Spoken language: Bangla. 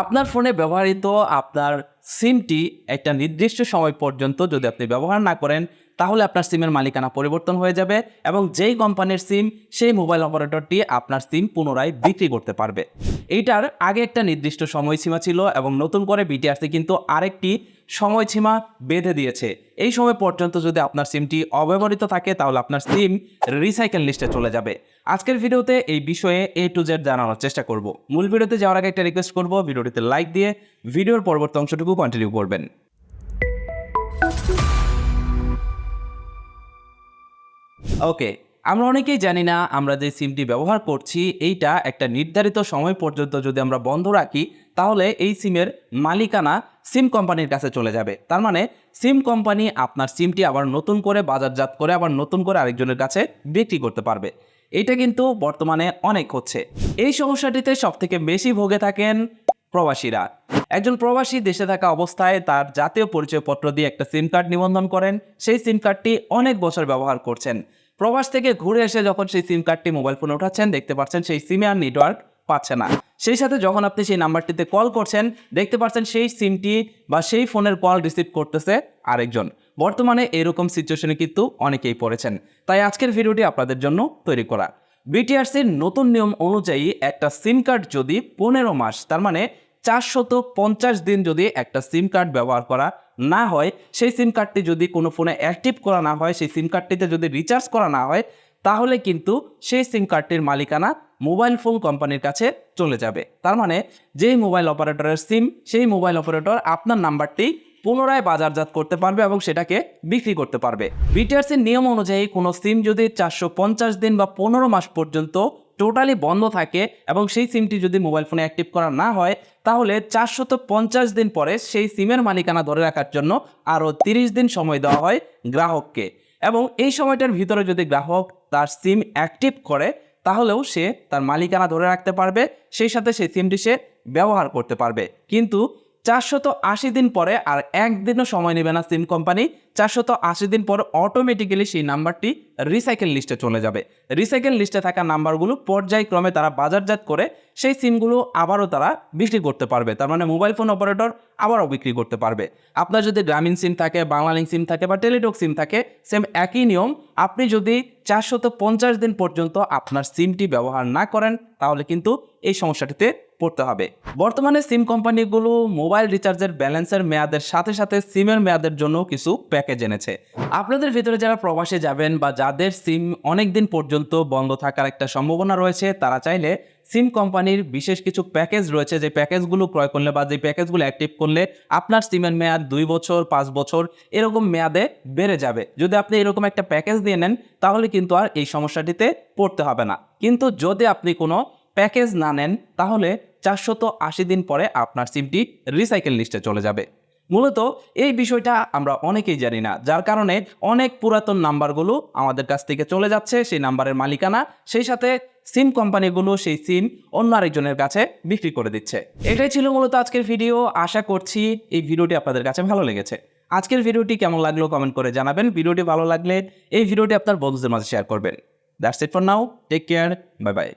আপনার ফোনে ব্যবহৃত আপনার সিমটি একটা নির্দিষ্ট সময় পর্যন্ত যদি আপনি ব্যবহার না করেন তাহলে আপনার সিমের মালিকানা পরিবর্তন হয়ে যাবে এবং যেই কোম্পানির সিম সেই মোবাইল অপারেটরটি আপনার সিম পুনরায় বিক্রি করতে পারবে। এইটার আগে একটা নির্দিষ্ট সময়সীমা ছিল এবং নতুন করে বিটিআরসি কিন্তু আরেকটি সময়সীমা বেঁধে দিয়েছে। এই সময় পর্যন্ত যদি আপনার সিমটি অব্যবহৃত থাকে তাহলে আপনার সিম রিসাইকেল লিস্টে চলে যাবে। আজকের ভিডিওতে এই বিষয়ে A to Z জানানোর চেষ্টা করব। মূল ভিডিওতে যাওয়ার আগে একটা রিকোয়েস্ট করব, ভিডিওটিতে লাইক দিয়ে ভিডিওর পরবর্তী অংশটুকু কন্টিনিউ করবেন। ওকে, আমরা অনেকেই জানি না আমরা যে সিমটি ব্যবহার করছি এইটা একটা নির্ধারিত সময় পর্যন্ত যদি আমরা বন্ধ রাখি তাহলে এই সিমের মালিকানা সিম কোম্পানির কাছে চলে যাবে। তার মানে সিম কোম্পানি আপনার সিমটি আবার নতুন করে বাজারজাত করে আবার নতুন করে আরেকজনের কাছে বিক্রি করতে পারবে। এটা কিন্তু বর্তমানে অনেক হচ্ছে। এই সমস্যাটিতে সবথেকে বেশি ভোগে থাকেন প্রবাসীরা। একজন প্রবাসী দেশে থাকা অবস্থায় তার জাতীয় পরিচয়পত্র দিয়ে একটা সিম কার্ড নিবন্ধন করেন। সেই সিম কার্ডটি অনেক বছর ব্যবহার করছেন। প্রবাস থেকে ঘুরে এসে যখন সেই সিম কার্ডটি মোবাইল ফোনে উঠাচ্ছেন দেখতে পাচ্ছেন সেই সিমে আর নেটওয়ার্ক পাচ্ছে না। সেই সাথে যখন আপনি সেই নাম্বারটিতে কল করছেন দেখতে পাচ্ছেন সেই সিমটি বা সেই ফোনের কল রিসিভ করতেছে আরেকজন। বর্তমানে এরকম সিচুয়েশনে কিন্তু অনেকেই পড়েছেন। তাই আজকের ভিডিওটি আপনাদের জন্য তৈরি করা। বিটিআরসির নতুন নিয়ম অনুযায়ী একটা সিম কার্ড যদি 15 মাস তার মানে 450 দিন যদি একটা সিম কার্ড ব্যবহার করা না হয়, সেই সিম কার্ডটি যদি কোনো ফোনে অ্যাক্টিভ করা না হয়, সেই সিম কার্ডটিতে যদি রিচার্জ করা না হয় তাহলে কিন্তু সেই সিম কার্ডটির মালিকানা মোবাইল ফোন কোম্পানির কাছে চলে যাবে। তার মানে যেই মোবাইল অপারেটরের সিম সেই মোবাইল অপারেটর আপনার নাম্বারটি পুনরায় বাজারজাত করতে পারবে এবং সেটাকে বিক্রি করতে পারবে। বিটিআরসির নিয়ম অনুযায়ী কোনো সিম যদি 450 দিন বা 15 মাস পর্যন্ত টোটালি বন্ধ থাকে এবং সেই সিমটি যদি মোবাইল ফোনে অ্যাক্টিভ করা না হয় তাহলে 450 দিন পরে সেই সিমের মালিকানা ধরে রাখার জন্য আরও 30 দিন সময় দেওয়া হয় গ্রাহককে। এবং এই সময়টার ভিতরে যদি গ্রাহক তার সিম অ্যাক্টিভ করে তাহলেও সে তার মালিকানা ধরে রাখতে পারবে, সেই সাথে সেই সিমটি সে ব্যবহার করতে পারবে। কিন্তু 480 দিন পরে আর একদিনও সময় নেবে না সিম কোম্পানি। 480 দিন পর অটোমেটিক্যালি সেই নাম্বারটি রিসাইকেল লিস্টে চলে যাবে। রিসাইকেল লিস্টে থাকা নাম্বারগুলো পর্যায়ক্রমে তারা বাজারজাত করে সেই সিমগুলো আবারও তারা বিক্রি করতে পারবে। তার মানে মোবাইল ফোন অপারেটর আবারও বিক্রি করতে পারবে। আপনার যদি গ্রামীণ সিম থাকে, বাংলালিংক সিম থাকে বা টেলিটক সিম থাকে, সেম একই নিয়ম। আপনি যদি 450 দিন পর্যন্ত আপনার সিমটি ব্যবহার না করেন তাহলে কিন্তু এই সমস্যাটিতে পড়তে হবে। বর্তমানে সিম কোম্পানিগুলো মোবাইল রিচার্জের ব্যালেন্সের মেয়াদের সাথে সাথে সিমের মেয়াদের জন্য কিছু প্যাকেজ এনেছে। আপনাদের ভিতরে যারা প্রবাসে যাবেন বা যাদের সিম অনেক দিন পর্যন্ত বন্ধ থাকার একটা সম্ভাবনা রয়েছে তারা চাইলে সিম কোম্পানির বিশেষ কিছু প্যাকেজ রয়েছে, যে প্যাকেজগুলো ক্রয় করলে বা যে প্যাকেজগুলো অ্যাক্টিভ করলে আপনার সিমের মেয়াদ 2 বছর 5 বছর এরকম মেয়াদে বেড়ে যাবে। যদি আপনি এরকম একটা প্যাকেজ দিয়ে নেন তাহলে কিন্তু আর এই সমস্যাটিতে পড়তে হবে না। কিন্তু যদি আপনি কোনো প্যাকেজ না নেন তাহলে 480 দিন পরে আপনার সিমটি রিসাইকেল লিস্টে চলে যাবে। মূলত এই বিষয়টা আমরা অনেকেই জানি না, যার কারণে অনেক পুরাতন নাম্বারগুলো আমাদের কাছ থেকে চলে যাচ্ছে, সেই নাম্বারের মালিকানা, সেই সাথে সিম কোম্পানিগুলো সেই সিম অন্য আরেকজনের কাছে বিক্রি করে দিচ্ছে। এটাই ছিল মূলত আজকের ভিডিও। আশা করছি এই ভিডিওটি আপনাদের কাছে ভালো লেগেছে। আজকের ভিডিওটি কেমন লাগলো কমেন্ট করে জানাবেন। ভিডিওটি ভালো লাগলে এই ভিডিওটি আপনার বন্ধুদের মাঝে শেয়ার করবেন। That's it for now, take care, bye by.